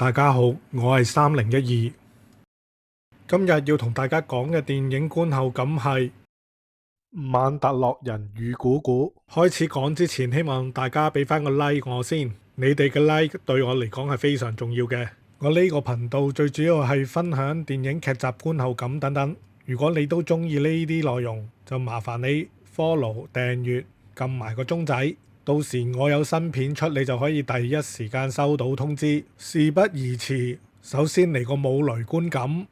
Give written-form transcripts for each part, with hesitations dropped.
大家好，我係3012，今日要同大家講嘅電影觀後感係曼達洛人與古古。開始講之前，希望大家俾翻個 like 我先，你哋嘅 like 對我嚟講係非常重要嘅。我呢個頻道最主要係分享電影劇集觀後感等等。如果你都中意呢啲內容，就麻煩你 follow 訂閱，撳埋個鐘仔。到時我有新片出，你就可以第一時間收到通知。事不宜遲，首先嚟個舞雷觀感。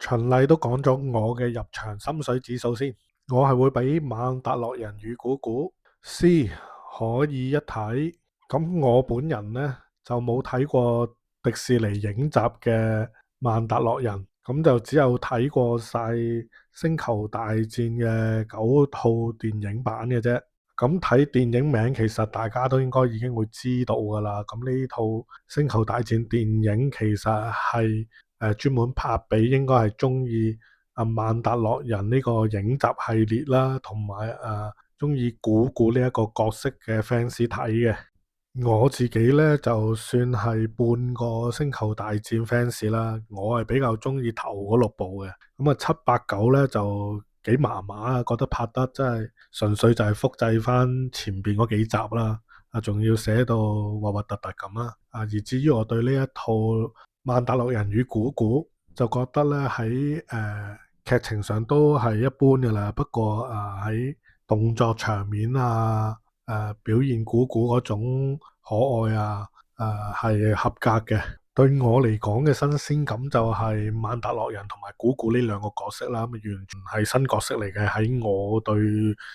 循例都講咗我嘅入場心水指數先，我係會俾曼達洛人與古古 C 可以一睇。咁我本人呢，就冇睇過迪士尼影集嘅曼達洛人，咁就只有睇過晒星球大戰嘅9套電影版嘅啫。咁睇電影名，其實大家都應該已經會知道噶啦。咁呢套星球大戰電影其實係專門拍俾應該係中意曼達洛人呢個影集系列啦，同埋中意古古呢一個角色嘅 fans 睇嘅。我自己呢，就算係半個星球大戰 fans 啦，我係比較中意頭嗰6部嘅。咁啊7、8、9呢，就幾麻麻啊，覺得拍得真係純粹就係複製翻前邊嗰幾集啦。仲要寫到核核突突咁啦。而至於我對呢一套曼達洛人與古古，就覺得咧喺劇情上都係一般噶啦。不過喺動作場面啊，表現古古嗰種可愛啊，係合格嘅。對我嚟講嘅新鮮感就係曼達洛人同埋古古呢兩個角色啦，咁完全係新角色嚟嘅，喺我對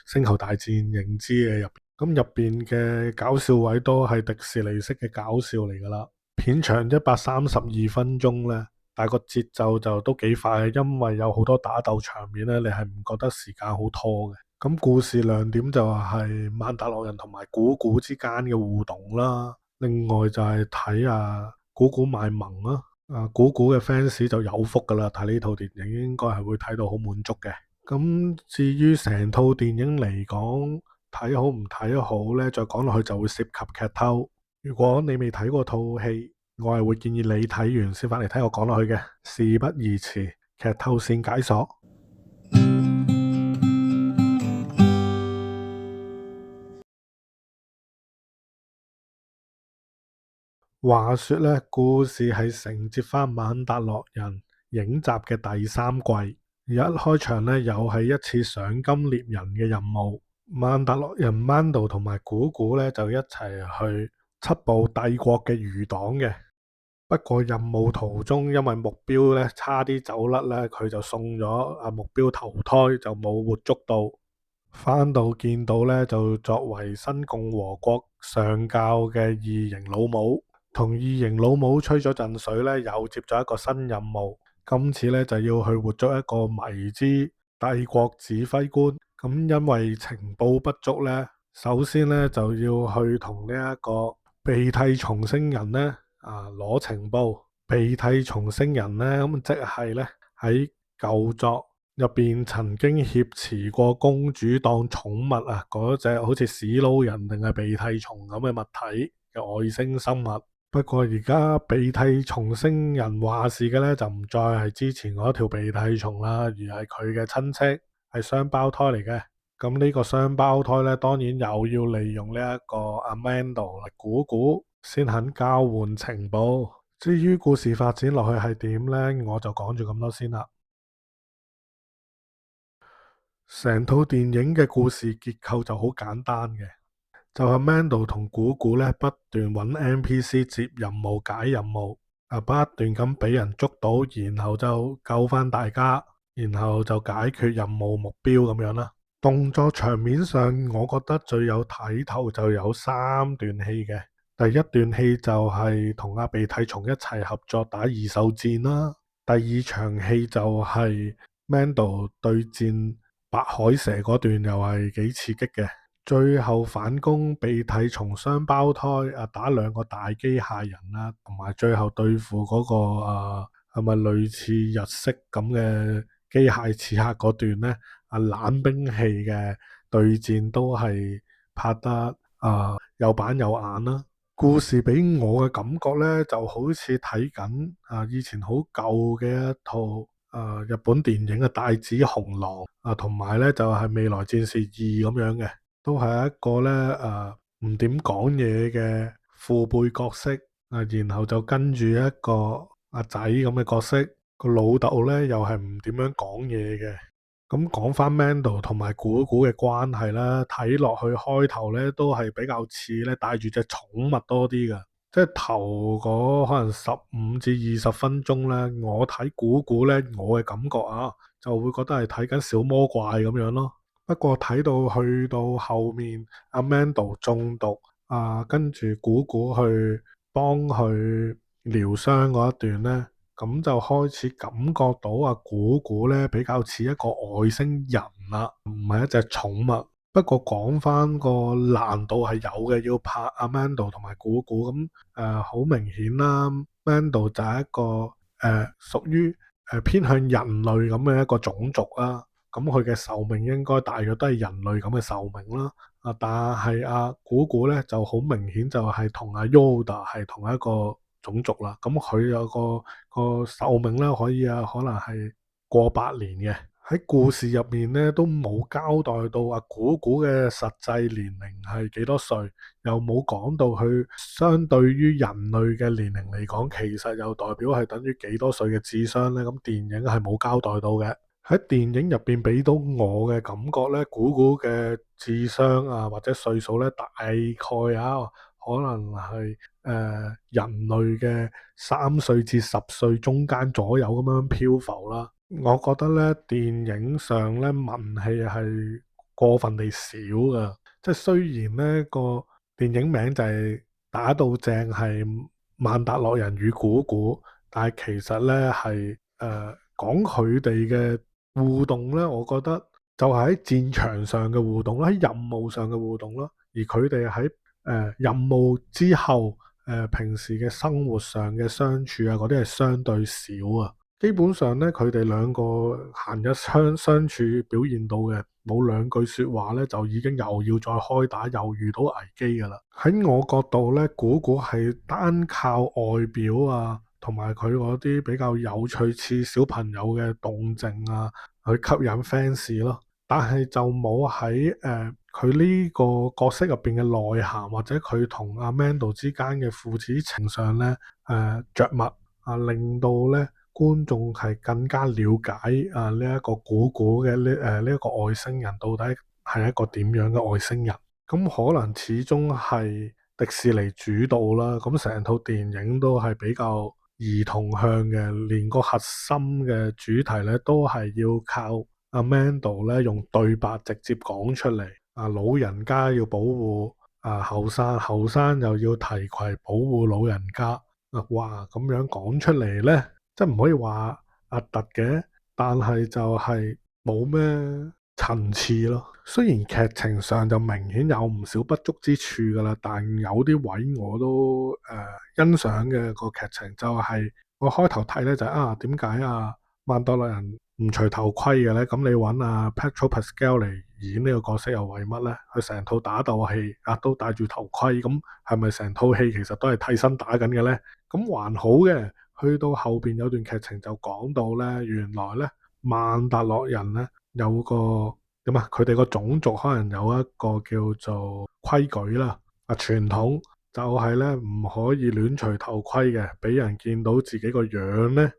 星球大戰認知嘅入邊。咁入邊嘅搞笑位都係迪士尼式嘅搞笑嚟噶啦。片長132分鐘呢，但係個節奏就都幾快，因為有好多打鬥場面呢，你係唔覺得時間好拖嘅。咁故事亮點就係曼達洛人同埋古古之間嘅互動啦。另外就係睇古古賣萌啦。古古嘅 fans 就有福噶啦，睇呢套電影應該係會睇到好滿足嘅。咁至於成套電影嚟講，睇好唔睇好呢？再講落去就會涉及劇透。如果你未睇過套戲，我係會建議你睇完先翻嚟睇我講落去嘅。事不宜遲，劇透線解鎖。話說呢，故事係承接翻曼達洛人影集嘅第3季，而一開場呢，又係一次賞金獵人嘅任務。曼達洛人 Mando 同埋古古呢，就一齊去緝捕帝國嘅餘黨嘅。不過任務途中因為目標呢差啲走甩呢，佢就送咗目標投胎，就冇活捉到。翻到見到呢，就作為新共和國上教嘅異形老母，同異形老母吹咗陣水呢，又接咗一個新任務。今次呢，就要去活捉一個迷之帝國指揮官。咁因為情報不足呢，首先呢，就要去同呢一個鼻涕蟲星人呢攞情報。鼻涕蟲星人呢，咁即係呢，喺舊作入邊曾經挾持過公主當寵物嗰隻好似屎撈人定係鼻涕蟲咁嘅物體嘅外星生物。不過而家鼻涕蟲星人話事嘅呢，就唔再係之前嗰條鼻涕蟲啦，而係佢嘅親戚，係雙胞胎嚟嘅。咁呢個雙胞胎呢，當然又要利用呢一個Mando嚟估估，先肯交換情報。至於故事發展落去係點呢？我就講住咁多先啦。成套電影嘅故事結構就好簡單嘅，就係 Mando 同古古呢不斷揾 NPC 接任務解任務，不斷咁俾人捉到，然後就救翻大家，然後就解決任務目標咁樣啦。動作場面上，我覺得最有睇頭就有3段戲嘅。第一段戲就係同阿鼻涕蟲一齊合作打異獸戰啦。第二場戲就係 Mando 對戰白海蛇嗰段，又係幾刺激嘅。最後反攻鼻涕蟲雙胞胎打2個大機械人啦，同埋最後對付嗰個係咪類似日式咁嘅機械刺客嗰段呢？冷兵器嘅對戰都係拍得有板有眼啦。故事俾我嘅感覺呢，就好似睇緊以前好舊嘅一套日本電影嘅《帶子雄狼》同埋呢就係《未來戰士二》咁樣嘅，都係一個呢唔點講嘢嘅父輩角色然後就跟住一個阿仔咁嘅角色，個老豆呢又係唔點樣講嘢嘅。咁講翻 Mando 同埋古古嘅關係啦，睇落去開頭咧都係比較似咧帶住隻寵物多啲㗎，即係頭嗰可能15至20分鐘咧，我睇古古咧，我嘅感覺就會覺得係睇緊小魔怪咁樣咯。不過睇到去到後面，阿 Mando 中毒跟住古古去幫佢療傷嗰一段咧。咁就開始感覺到古古咧比較似一個外星人啦，唔係一隻寵物。不過講翻個難度係有嘅，要拍阿 Mando 同埋古古咁好明顯啦。Mando 就係一個屬於偏向人類咁嘅一個種族啦。咁佢嘅壽命應該大約都係人類咁嘅壽命啦。但係古古咧就好明顯就係同阿 Yoda 係同一個種族啦，咁佢有個壽命咧，可以可能係過百年嘅。喺故事入面咧，都冇交代到古古嘅實際年齡係幾多歲，又冇講到佢相對於人類嘅年齡嚟講，其實又代表係等於幾多歲嘅智商呢？咁電影係冇交代到嘅。喺電影入邊俾到我嘅感覺咧，古古嘅智商或者歲數咧，大概可能係人類嘅3歲至10歲中間左右咁樣漂浮啦。我覺得咧電影上咧文戲係過分地少噶，即係雖然呢個電影名就係打到正係曼達洛人與古古，但係其實咧係講佢哋嘅互動咧，我覺得就係喺戰場上嘅互動啦，喺任務上嘅互動啦，而佢哋喺任務之後平時嘅生活上嘅相處嗰啲係相對少啊。基本上咧，佢哋兩個閒日相處表現到嘅冇兩句說話咧，就已經又要再開打，又遇到危機噶啦。喺我角度咧，古古係單靠外表同埋佢嗰啲比較有趣似小朋友嘅動靜去吸引 fans 咯。但係就冇喺佢呢個角色入邊嘅內涵，或者佢同阿 Mando 之間嘅父子情上咧着墨令到咧觀眾係更加了解呢一個古古嘅呢一個外星人到底係一個點樣嘅外星人。咁可能始終係迪士尼主導啦，咁成套電影都係比較兒童向嘅，連個核心嘅主題咧都係要靠阿 Mando 咧用對白直接講出嚟。老人家要保護後生，後生又要提攜保護老人家。哇，咁樣講出嚟呢，即係唔可以話核突嘅，但係就係冇咩層次咯。雖然劇情上就明顯有唔少不足之處噶啦，但有啲位我都欣賞嘅。個劇情就係我開頭睇呢，就係點解曼達洛人唔除頭盔嘅呢？咁你揾Pedro Pascal 嚟演呢個角色又為乜呢？佢成套打鬥戲都戴住頭盔，咁係咪成套戲其實都係替身打緊嘅呢？咁還好嘅，去到後邊有段劇情就講到呢，原來呢曼達洛人呢有個點佢哋個種族可能有一個叫做規矩啦，傳統就係呢唔可以亂除頭盔嘅，俾人見到自己個樣呢。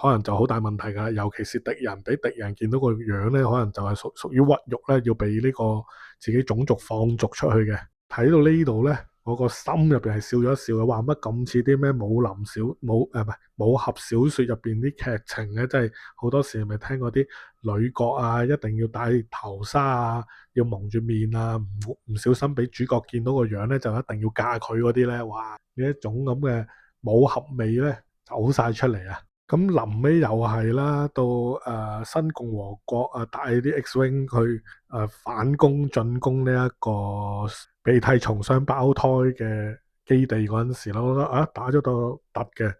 可能就好大問題㗎，尤其是敵人俾敵人見到個樣咧，可能就係屬於屈辱咧，要俾呢個自己種族放逐出去嘅。睇到呢度咧，我個心入邊係笑咗一笑嘅，話乜咁似啲咩武林小武唔係武俠小説入邊啲劇情咧，即係好多時咪聽嗰啲女角一定要戴頭紗要蒙住面唔小心俾主角見到個樣咧，就一定要嫁佢嗰啲咧，哇！呢一種咁嘅武俠味咧走晒出嚟啊！咁臨尾又係啦，到新共和國帶啲 X-Wing 去反攻進攻呢一個鼻涕蟲雙胞胎嘅基地嗰陣時咯，我覺得打咗個突嘅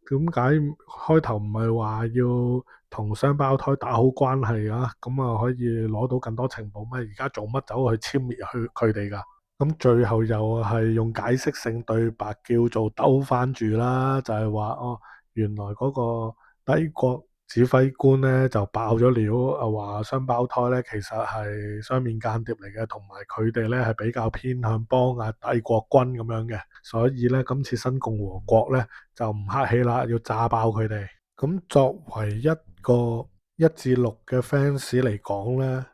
點解開頭唔係話要同雙胞胎打好關係咁可以攞到更多情報咩？而家做乜走去殲滅佢哋㗎？咁最後又係用解釋性對白叫做兜翻住啦，就係話哦，原來嗰個帝國指揮官咧就爆咗料，話雙胞胎咧其實係雙面間諜嚟嘅，同埋佢哋咧係比較偏向幫帝國軍咁樣嘅，所以咧今次新共和國咧就唔客氣啦，要炸爆佢哋。咁作為一個1至6嘅 fans 嚟講咧，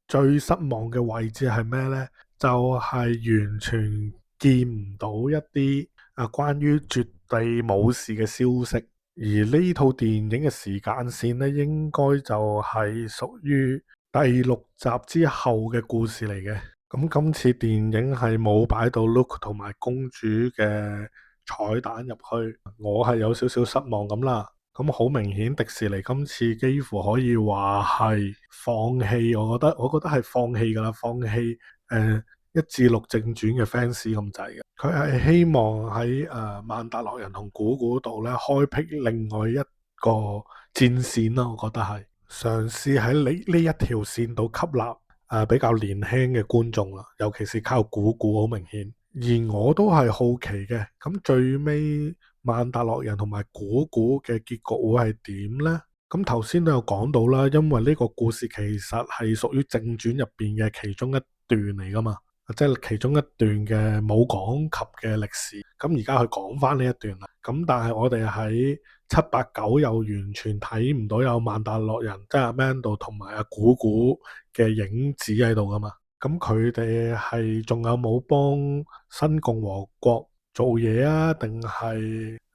最失望嘅位置係咩呢？就係完全見唔到一啲關於絕地武士嘅消息，而呢套電影嘅時間線呢，應該就係屬於第6集之後嘅故事嚟嘅。咁今次電影係冇擺到 Luke 同埋公主嘅彩蛋入去，我係有少少失望咁啦。咁好明顯，迪士尼今次幾乎可以話係放棄，我覺得係放棄噶啦，放棄1至6正傳嘅 fans 咁滯嘅。佢係希望喺曼達洛人同古古度咧開闢另外一個戰線啦，我覺得係嘗試喺呢一條線度吸納比較年輕嘅觀眾啦，尤其是靠古古好明顯。而我都係好奇嘅，咁最尾曼達洛人同埋古古嘅結局會係點呢？咁頭先都有講到啦，因為呢個故事其實係屬於正傳入邊嘅其中一段嚟噶嘛，即係其中一段嘅冇講及嘅歷史。咁而家佢講翻呢一段啦，咁但係我哋喺7、8、9又完全睇唔到有曼達洛人，即係阿 Mando 同埋阿古古嘅影子喺度噶嘛。咁佢哋係仲有冇幫新共和國做嘢啊？定係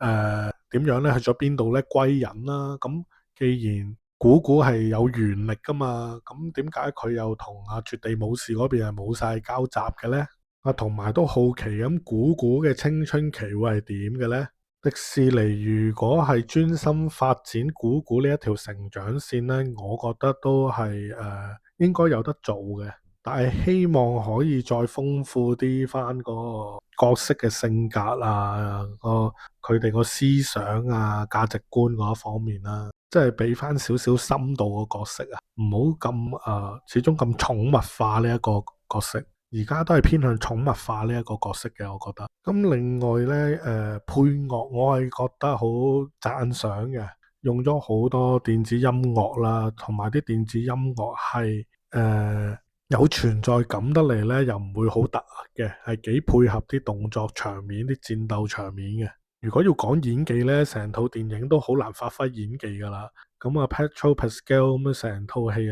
點樣呢？去咗邊度呢？歸隱啦。咁既然古古係有原力噶嘛，咁點解佢又同絕地武士嗰邊係冇晒交集嘅呢？同埋都好奇咁，古古嘅青春期會係點嘅呢？迪士尼如果係專心發展古古呢一條成長線呢，我覺得都係應該有得做嘅。但係希望可以再豐富啲翻個角色嘅性格啊，佢哋個思想啊、價值觀嗰一方面啦，即係俾翻少少深度個角色啊，唔好咁始終咁寵物化呢一個角色。而家都係偏向寵物化呢一個角色嘅，我覺得。咁另外呢，配樂我係覺得好讚賞嘅，用咗好多電子音樂啦，同埋啲電子音樂係有存在感得嚟呢，又唔會好突兀嘅，係幾配合啲動作場面、啲戰鬥場面嘅。如果要講演技呢，成套電影都好難發揮演技噶啦。咁Pedro Pascal 咁樣成套戲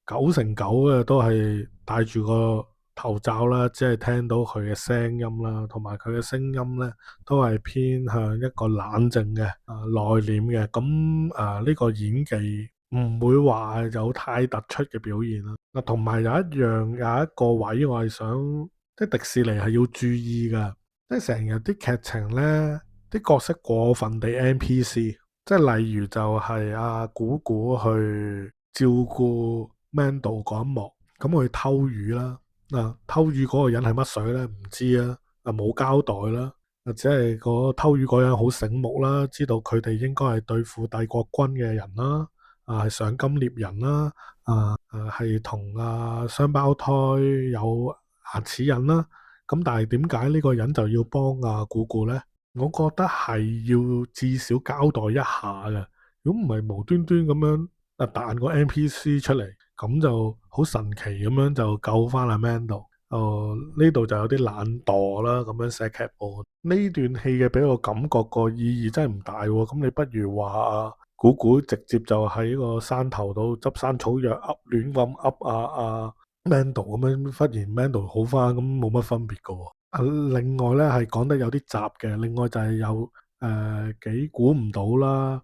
9成9嘅都係戴住個頭罩啦，只係聽到佢嘅聲音啦，同埋佢嘅聲音呢都係偏向一個冷靜嘅內斂嘅。咁呢個演技唔會話有太突出嘅表現啦。同埋有一個位我係想，即係迪士尼係要注意噶，即係成日啲劇情呢，啲角色過分地 NPC，即係例如就係古古去照顧 Mando 嗰一幕，咁佢偷魚啦，偷魚嗰個人係乜水呢？唔知啊，冇交代啦，或者係個偷魚嗰人好醒目啦，知道佢哋應該係對付帝國軍嘅人啦，係賞金獵人啦，係同雙胞胎有牙齒印啦，咁但係點解呢個人就要幫古古呢？我覺得係要至少交代一下嘅，如果唔係無端端咁樣彈個 NPC 出嚟，咁就好神奇咁樣就救翻阿 Mando。呢度就有啲懶惰啦，咁樣寫劇本呢段戲嘅俾我感覺個意義真係唔大喎。咁你不如話古古直接就喺個山頭度執山草藥亂咁噏Mando 咁樣，忽然 Mando 好翻，咁冇乜分別噶喎。另外咧係講得有啲雜嘅，另外就係有幾估唔到啦。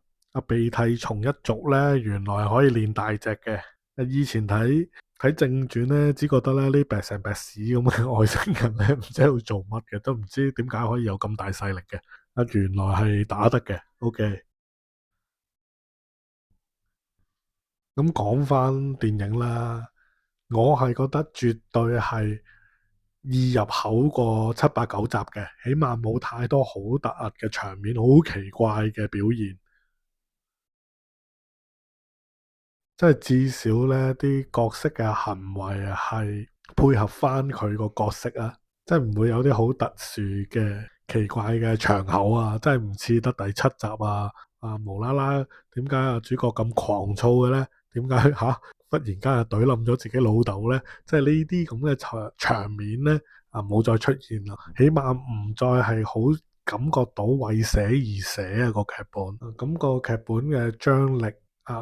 鼻涕蟲一族咧，原來可以練大隻嘅。以前睇正傳咧，只覺得咧呢白成白屎咁嘅外星人咧，唔知喺度做乜嘅，都唔知點解可以有咁大勢力嘅。原來係打得嘅。OK，咁講翻電影啦，我係覺得絕對係易入口過7、8、9集嘅，起碼冇太多好突兀嘅場面，好奇怪嘅表現。即係至少呢啲角色嘅行為係配合翻佢個角色啊，即係唔會有啲好特殊嘅奇怪嘅場口啊，即係唔似得第七集啊，無啦啦點解主角咁狂躁嘅咧？點解忽然間就懟冧咗自己老豆咧？即係呢啲咁嘅場面咧冇再出現啦，起碼唔再係好感覺到為寫而寫啊個劇本。咁個劇本嘅張力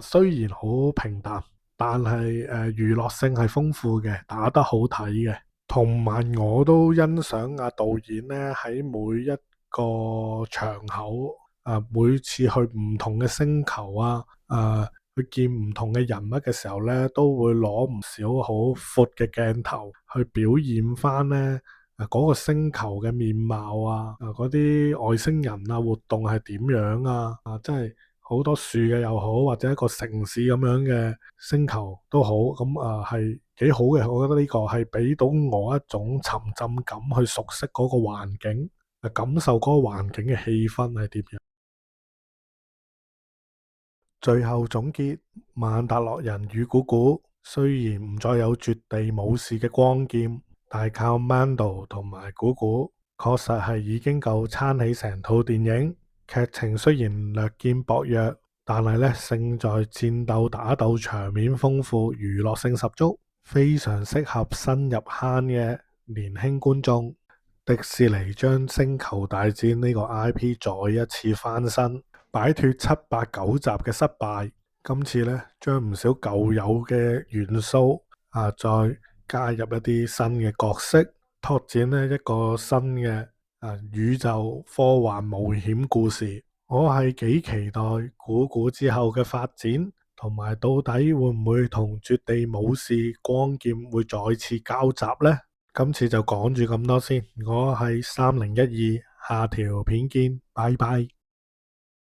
雖然好平淡，但係娛樂性係豐富嘅，打得好睇嘅，同埋我都欣賞導演咧喺每一個場口每次去唔同嘅星球去見唔同嘅人物嘅時候咧，都會攞唔少好闊嘅鏡頭去表現翻咧嗰個星球嘅面貌嗰啲外星人活動係點樣即係好多樹嘅又好，或者一個城市咁樣嘅星球都好，咁係幾好嘅。我覺得呢個係俾到我一種沉浸感，去熟悉嗰個環境，感受嗰個環境嘅氣氛係點樣。最後總結，曼達洛人與古古雖然唔再有絕地武士嘅光劍，但靠 Mando 同埋古古，確實係已經夠撐起成套電影。劇情雖然略見薄弱，但係呢勝在戰鬥打鬥場面豐富，娛樂性十足，非常適合新入坑嘅年輕觀眾。迪士尼將星球大戰呢個 IP 再一次翻身，擺脫七八九集嘅失敗，今次呢，將唔少舊有嘅元素再加入一啲新嘅角色，拓展呢一個新嘅宇宙科幻冒險故事。我係幾期待古古之後嘅發展，同埋到底會唔會同絕地武士光劍會再次交集呢？今次就講住咁多先，我係3012，下條片見，拜拜。